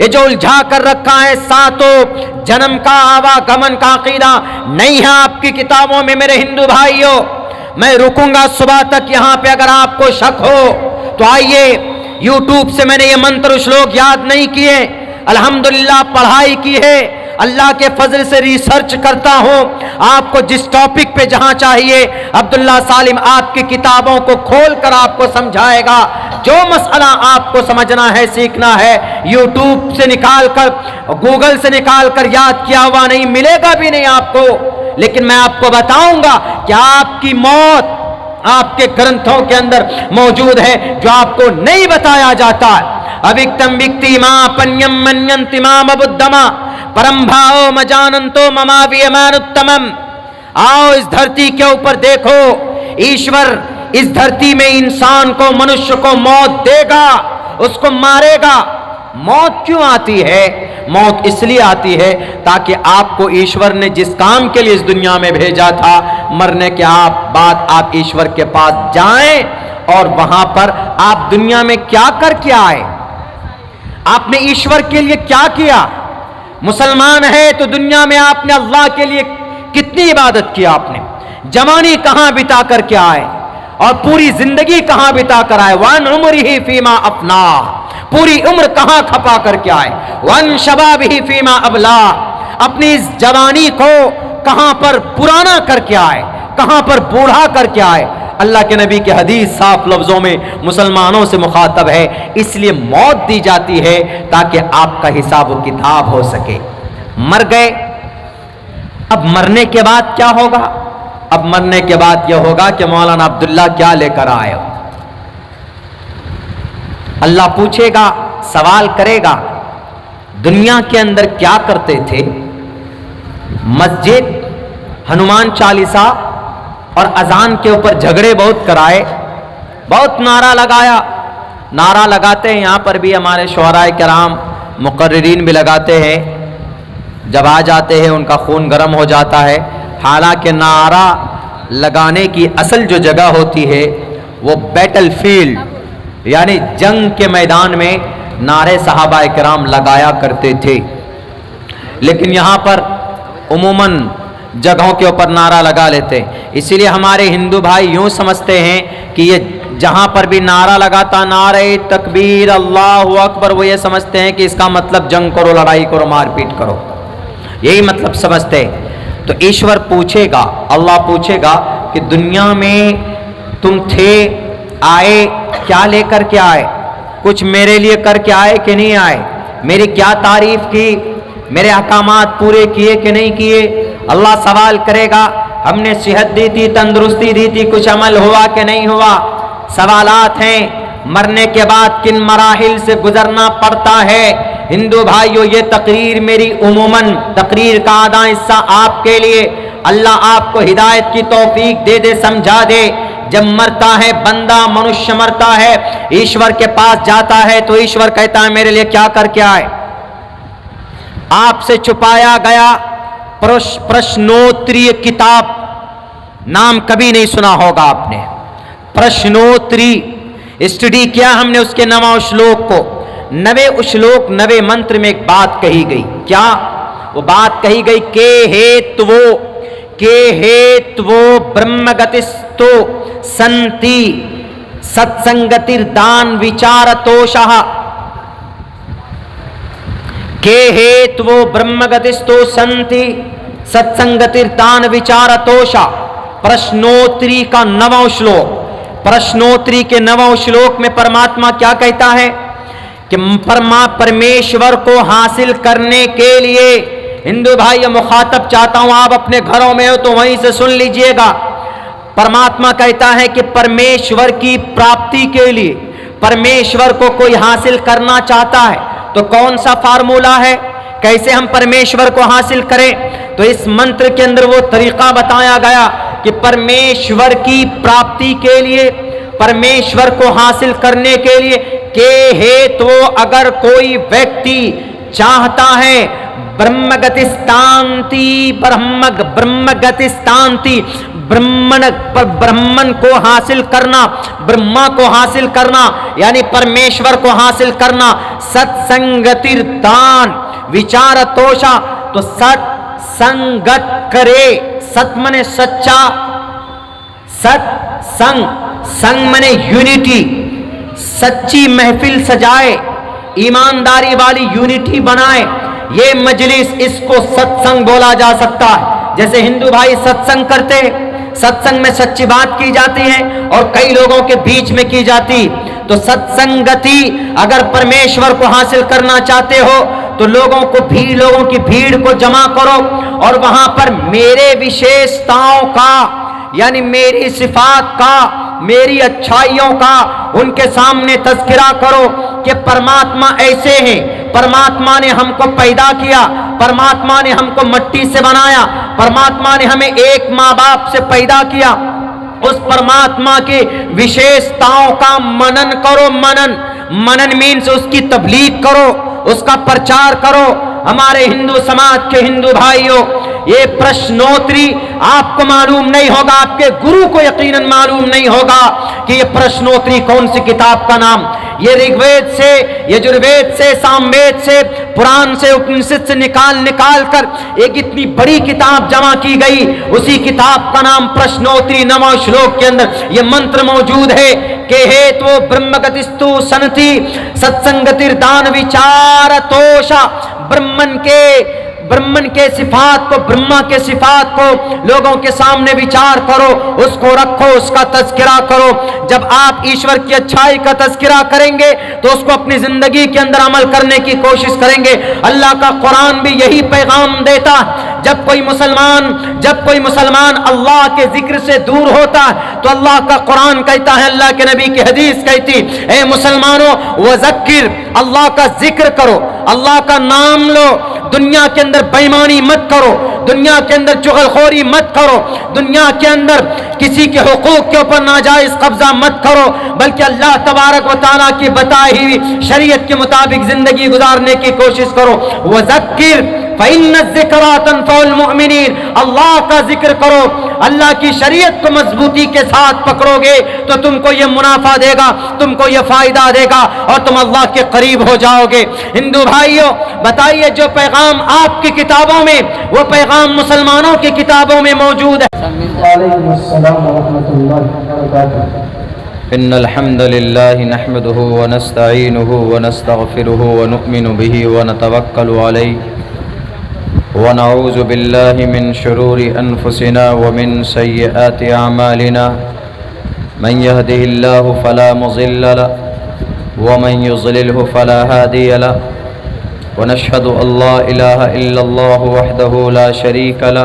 ये जो उलझा कर रखा है सातों जन्म का आवागमन का अकीदा नहीं है आपकी किताबों में मेरे हिंदू भाइयों। मैं रुकूंगा सुबह तक यहां पे, अगर आपको शक हो तो आइए। यूट्यूब से मैंने ये मंत्र श्लोक याद नहीं किए, अल्हम्दुलिल्लाह पढ़ाई की है, अल्लाह के फजल से रिसर्च करता हूं। आपको जिस टॉपिक पे जहां चाहिए अब्दुल्ला सालिम आपकी किताबों को खोलकर आपको समझाएगा। जो मसला आपको समझना है, सीखना है, यूट्यूब से निकालकर, गूगल से निकालकर याद किया हुआ नहीं मिलेगा भी नहीं आपको। लेकिन मैं आपको बताऊंगा कि आपकी मौत आपके ग्रंथों के अंदर मौजूद है, जो आपको नहीं बताया जाता। अविक्तम विक्ति मां पन्यम मन्यन्ति माम बुद्धमा परम भाओ मजानंतो ममावियमानुत्तमम। आओ इस धरती के ऊपर देखो, ईश्वर इस धरती में इंसान को, मनुष्य को मौत देगा, उसको मारेगा। मौत क्यों आती है? मौत इसलिए आती है ताकि आपको ईश्वर ने जिस काम के लिए इस दुनिया में भेजा था, मरने के बाद आप ईश्वर के पास जाएं और वहां पर आप दुनिया में क्या करके आए, आपने ईश्वर के लिए क्या किया। मुसलमान है तो दुनिया में आपने अल्लाह के लिए कितनी इबादत की, आपने जवानी कहां बिता करके आए और पूरी जिंदगी कहां बिता कर आए। वन उम्रिही फीमा अपना, पूरी उम्र कहां खपा करके आए। वन शबाबिही फीमा अबला, अपनी इस जवानी को कहां पर पुराना करके आए, कहां पर बूढ़ा करके आए। अल्लाह के नबी के हदीस साफ लफ्जों में मुसलमानों से मुखातब है, इसलिए मौत दी जाती है ताकि आपका हिसाब व किताब हो सके। मर गए, अब मरने के बाद क्या होगा? अब मरने के बाद यह होगा कि मौलाना अब्दुल्ला क्या लेकर आए हो। अल्लाह पूछेगा, सवाल करेगा, दुनिया के अंदर क्या करते थे? मस्जिद, हनुमान चालीसा और अजान के ऊपर झगड़े बहुत कराए, बहुत नारा लगाया। नारा लगाते हैं, यहां पर भी हमारे शुअराए किराम मुकर्रिरीन भी लगाते हैं। जब आ जाते हैं उनका खून गर्म हो जाता है। हालांकि नारा लगाने की असल जो जगह होती है वो बैटल फील्ड, यानी जंग के मैदान में नारे सहाबाए किराम लगाया करते थे। लेकिन यहाँ पर उमूमन जगहों के ऊपर नारा लगा लेते हैं। इसीलिए हमारे हिंदू भाई यूं समझते हैं कि ये जहाँ पर भी नारा लगाता, नारे तकबीर अल्लाहु अकबर, वो ये समझते हैं कि इसका मतलब जंग करो, लड़ाई करो, मारपीट करो, यही मतलब समझते हैं। तो ईश्वर पूछेगा, अल्लाह पूछेगा कि दुनिया में तुम थे, आए, क्या लेकर के आए? कुछ मेरे लिए करके आए कि नहीं आए? मेरी क्या तारीफ की? मेरे अहकामात पूरे किए कि नहीं किए? अल्लाह सवाल करेगा, हमने सेहत दी थी, तंदुरुस्ती दी थी, कुछ अमल हुआ कि नहीं हुआ? सवालात हैं। मरने के बाद किन मराहिल से गुजरना पड़ता है? हिंदू भाइयों, ये तकरीर मेरी उमूमन तकरीर का आधा हिस्सा आपके लिए, अल्लाह आपको हिदायत की तौफीक दे दे, समझा दे। जब मरता है बंदा, मनुष्य मरता है, ईश्वर के पास जाता है तो ईश्वर कहता है मेरे लिए क्या करके आए? आपसे छुपाया गया प्रश्नोत्तरीय किताब, नाम कभी नहीं सुना होगा आपने। प्रश्नोत्तरी स्टडी किया हमने उसके 9 श्लोक को। 9 श्लोक 9 मंत्र में एक बात कही गई। क्या वो बात कही गई? के हेत्वो ब्रह्मगतिस्तो संति सत्संगतिर्दान विचारतोषः। के हेत्वो ब्रह्मगतिस्तो संति सत्संगतिर्दान विचारतोषः। प्रश्नोत्तरी का 9वां श्लोक। प्रश्नोत्तरी के 9वां श्लोक में परमात्मा क्या कहता है कि परमेश्वर को हासिल करने के लिए, हिंदू भाई मुखातब चाहता हूं आप अपने घरों में हो तो वहीं से सुन लीजिएगा। परमात्मा कहता है कि परमेश्वर की प्राप्ति के लिए, परमेश्वर को कोई हासिल करना चाहता है तो कौन सा फार्मूला है, कैसे हम परमेश्वर को हासिल करें? तो इस मंत्र के अंदर वो तरीका बताया गया कि परमेश्वर की प्राप्ति के लिए, परमेश्वर को हासिल करने के लिए, के हेतु अगर कोई व्यक्ति चाहता है ब्रह्मगतिस्तांति ब्रह्मगतिस्तांति, ब्रह्मन को हासिल करना, ब्रह्मा को हासिल करना यानी परमेश्वर को हासिल करना। सत्संगतिर्दान विचारतोषा, तो सत्संगत करे, सत मने सच्चा, सत्संग, संग मने यूनिटी, सच्ची महफिल सजाए, ईमानदारी वाली यूनिटी बनाए, ये मजलिस, इसको सत्संग बोला जा सकता है। जैसे हिंदू भाई सत्संग करते, सत्संग में सच्ची बात की जाती है और कई लोगों के बीच में की जाती। तो सत्संगति, अगर परमेश्वर को हासिल करना चाहते हो तो लोगों की भीड़ को जमा करो और वहां पर मेरे विशेषताओं का यानी मेरी सिफात का, मेरी अच्छाइयों का उनके सामने तज़किरा करो कि परमात्मा ऐसे हैं, परमात्मा ने हमको पैदा किया, परमात्मा ने हमको मट्टी से बनाया, परमात्मा ने हमें एक माँ बाप से पैदा किया। उस परमात्मा की विशेषताओं का मनन करो। मनन मीन्स उसकी तबलीग करो, उसका प्रचार करो। हमारे हिंदू समाज के हिंदू भाइयों, ये प्रश्नोत्तरी आपको मालूम नहीं होगा, आपके गुरु को यकीनन मालूम नहीं होगा कि ये प्रश्नोत्तरी कौन सी किताब का नाम। ये ऋग्वेद से, यजुर्वेद से, सामवेद से, पुराण से, उपनिषद से निकाल कर एक इतनी बड़ी किताब जमा की गई। उसी किताब का नाम प्रश्नोत्तरी। 9वें श्लोक के अंदर ये मंत्र मौजूद है कि हेतु ब्रह्मगतिस्तु सनति सत्संगतिर्दान विचारतोषा। ब्रह्मन के सिफात को, ब्रह्मा के सिफात को लोगों के सामने विचार करो, उसको रखो, उसका तज़किरा करो। जब आप ईश्वर की अच्छाई का तज़किरा करेंगे तो उसको अपनी जिंदगी के अंदर अमल करने की कोशिश करेंगे। अल्लाह का कुरान भी यही पैगाम देता है। जब कोई मुसलमान अल्लाह के जिक्र से दूर होता है तो अल्लाह का कुरान कहता है, अल्लाह के नबी की हदीस कहती, ए मुसलमानों वज़क्किर, अल्लाह का जिक्र करो, अल्लाह का नाम लो, दुनिया के अंदर बेईमानी मत करो, दुनिया के अंदर चुगलखोरी मत करो, दुनिया के अंदर किसी के हुकूक के ऊपर नाजायज कब्जा मत करो, बल्कि अल्लाह तबारक व तआला की बताई हुई शरीयत के मुताबिक जिंदगी गुजारने की कोशिश करो। वज़क्किर फ़इन्न ज़िक्रा तनफ़उल मुमिनीन, अल्लाह का जिक्र करो, अल्लाह की शरीयत को मजबूती के साथ पकड़ोगे तो तुमको ये मुनाफा देगा, तुमको ये फायदा देगा और तुम अल्लाह के करीब हो जाओगे। हिंदू भाइयों, बताइए जो पैगाम आपकी किताबों में, वो पैगाम मुसलमानों की किताबों में मौजूद है। इन्नल हम्दुलिल्लाहि नहमदुहु व नस्तईनुहु व नस्तगफिरुहु व नु'मिनु बिही व नतवक्कलु अलैहि व नऊज़ु बिल्लाहि मिन शुरूरि अनफुसिना व मिन सय्यिआति अमालिना मन यहदिहिल्लाहु फला मुज़िल्ल लहु व मन युज़लिलहु फला हादिय लहु व नशहदु अल्ला इलाहा इल्लल्लाहु वहदहु ला शरीका लहु